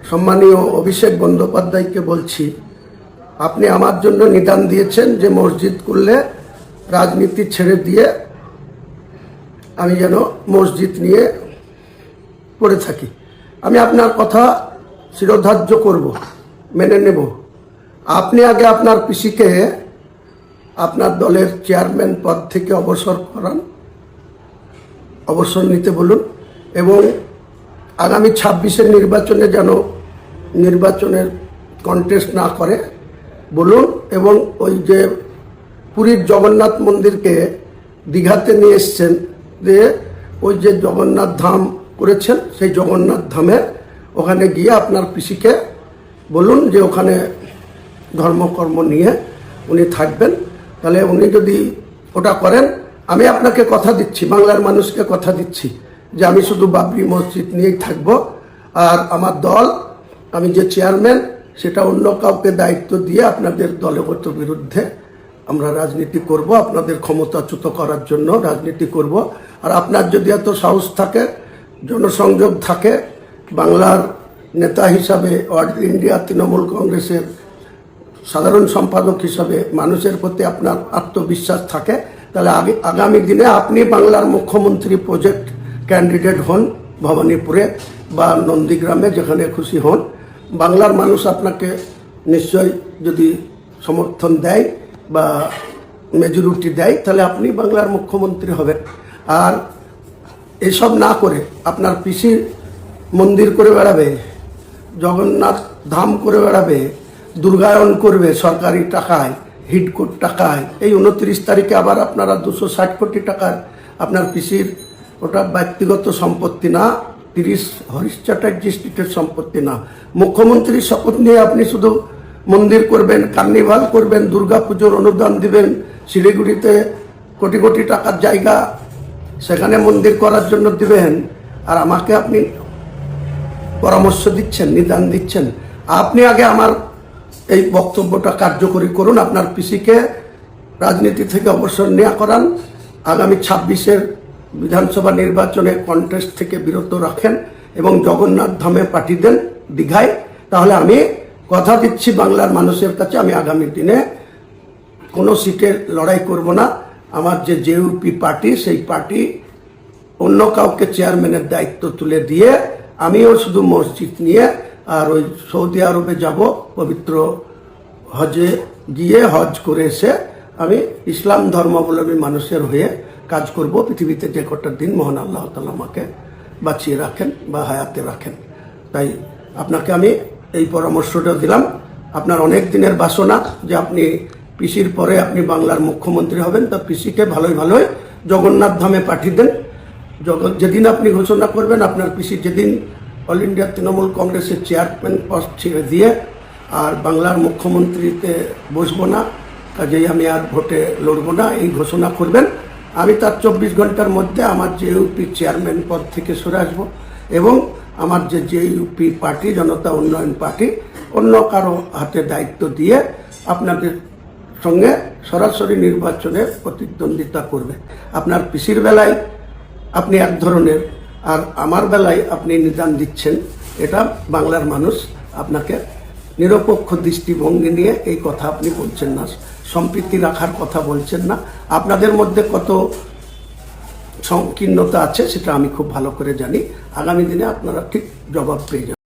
সম্মানীয় অভিষেক বন্দ্যোপাধ্যায়কে বলছি, আপনি আমার জন্য নিদান দিয়েছেন যে মসজিদ করলে রাজনীতি ছেড়ে দিয়ে আমি যেন মসজিদ নিয়ে পড়ে থাকি। আমি আপনার কথা শিরোধার্য করব, মেনে নেব। আপনি আগে আপনার পিসিকে আপনার দলের চেয়ারম্যান পদ থেকে অবসর করান, অবসর নিতে বলুন, এবং আগামী 26-এর নির্বাচনে যেন নির্বাচনের কন্টেস্ট না করে বলুন। এবং ওই যে পুরীর জগন্নাথ মন্দিরকে দীঘাতে নিয়ে এসছেন, যে ওই যে জগন্নাথ ধাম করেছেন, সেই জগন্নাথ ধামে ওখানে গিয়ে আপনার পিসিকে বলুন যে ওখানে ধর্মকর্ম নিয়ে উনি থাকবেন। তাহলে উনি যদি ওটা করেন, আমি আপনাকে কথা দিচ্ছি, বাংলার মানুষকে কথা দিচ্ছি যে আমি শুধু বাবরি মসজিদ নিয়েই থাকবো। আর আমার দল, আমি যে চেয়ারম্যান, সেটা অন্য কাউকে দায়িত্ব দিয়ে আপনাদের দলগত বিরুদ্ধে আমরা রাজনীতি করব, আপনাদের ক্ষমতাচ্যুত করার জন্য রাজনীতি করব। আর আপনার যদি এত সাহস থাকে, জনসংযোগ থাকে, বাংলার নেতা হিসাবে, অল ইন্ডিয়া তৃণমূল কংগ্রেসের সাধারণ সম্পাদক হিসাবে মানুষের প্রতি আপনার আত্মবিশ্বাস থাকে, তাহলে আগামী দিনে আপনি বাংলার মুখ্যমন্ত্রী প্রজেক্ট ক্যান্ডিডেট হন, ভবানীপুরে বা নন্দীগ্রামে, যেখানে খুশি হন। বাংলার মানুষ আপনাকে নিশ্চয় যদি সমর্থন দেয় বা মেজরিটি দেয়, তাহলে আপনি বাংলার মুখ্যমন্ত্রী হবেন। আর এসব না করে আপনার পিসি মন্দির করে বেড়াবে, জগন্নাথ ধাম করে বেড়াবে, দুর্গায়ন করবে সরকারি টাকায়, হিডকোর টাকায়। এই 29 তারিখে আবার আপনারা 260 কোটি টাকার আপনার পিসির, ওটা ব্যক্তিগত সম্পত্তি না, 30 হরিশ চ্যাটার্জি স্ট্রিটের সম্পত্তি না। মুখ্যমন্ত্রীর শপথ নিয়ে আপনি শুধু মন্দির করবেন, কার্নিভাল করবেন, দুর্গাপুজোর অনুদান দিবেন, শিলিগুড়িতে কোটি কোটি টাকার জায়গা, সেখানে মন্দির করার জন্য দিবেন। আর আমাকে আপনি পরামর্শ দিচ্ছেন, নিদান দিচ্ছেন। আপনি আগে আমার এই বক্তব্যটা কার্যকরী করুন, আপনার পিসিকে রাজনীতি থেকে অবসর নেওয়া করান, আগামী 26-এর বিধানসভা নির্বাচনে কন্টেস্ট থেকে বিরত রাখেন এবং জগন্নাথ ধামে পাঠিয়ে দেন দীঘায়। তাহলে আমি কথা দিচ্ছি বাংলার মানুষের কাছে, আমি আগামী দিনে কোনো সিটে লড়াই করব না। আমার যে জেইউপি পার্টি, সেই পার্টি অন্য কাউকে চেয়ারম্যানের দায়িত্ব তুলে দিয়ে আমিও শুধু মসজিদ নিয়ে আর ওই সৌদি আরবে যাব, পবিত্র হজে গিয়ে হজ করে এসে আমি ইসলাম ধর্মাবলম্বী মানুষের হয়ে কাজ করব পৃথিবীতে যে কটা দিন মহান আল্লাহ তাআলা আমাকে বাঁচিয়ে রাখেন বা হায়াতে রাখেন। তাই আপনাকে আমি এই পরামর্শটা দিলাম। আপনার অনেক দিনের বাসনা যে আপনি পিসির পরে আপনি বাংলার মুখ্যমন্ত্রী হবেন, তা পিসিকে ভালোই ভালোই জগন্নাথ ধামে পাঠিয়ে দেন। যেদিন আপনি ঘোষণা করবেন, আপনার পিসি যেদিন অল ইন্ডিয়া তৃণমূল কংগ্রেসের চেয়ারম্যান পদ ছেড়ে দিয়ে আর বাংলার মুখ্যমন্ত্রীতে বসবো না, কাজেই আমি আর ভোটে লড়বো না, এই ঘোষণা করবেন, আমি তার 24 ঘন্টার মধ্যে আমার জেইউপি চেয়ারম্যান পদ থেকে সরে আসবো এবং আমার যে জেইউপি পার্টি, জনতা উন্নয়ন পার্টি, অন্য কারো হাতে দায়িত্ব দিয়ে আপনাদের সঙ্গে সরাসরি নির্বাচনে প্রতিদ্বন্দ্বিতা করবে। আপনার পিসির বেলায় আপনি এক ধরনের, আর আমার বেলায় আপনি নিদান দিচ্ছেন। এটা বাংলার মানুষ আপনাকে নিরপেক্ষ দৃষ্টিভঙ্গি নিয়ে এই কথা আপনি বলছেন না, সম্প্রীতি রাখার কথা বলছেন না। আপনাদের মধ্যে কত সংকীর্ণতা আছে সেটা আমি খুব ভালো করে জানি। আগামী দিনে আপনারা ঠিক জবাব পেয়ে যাবেন।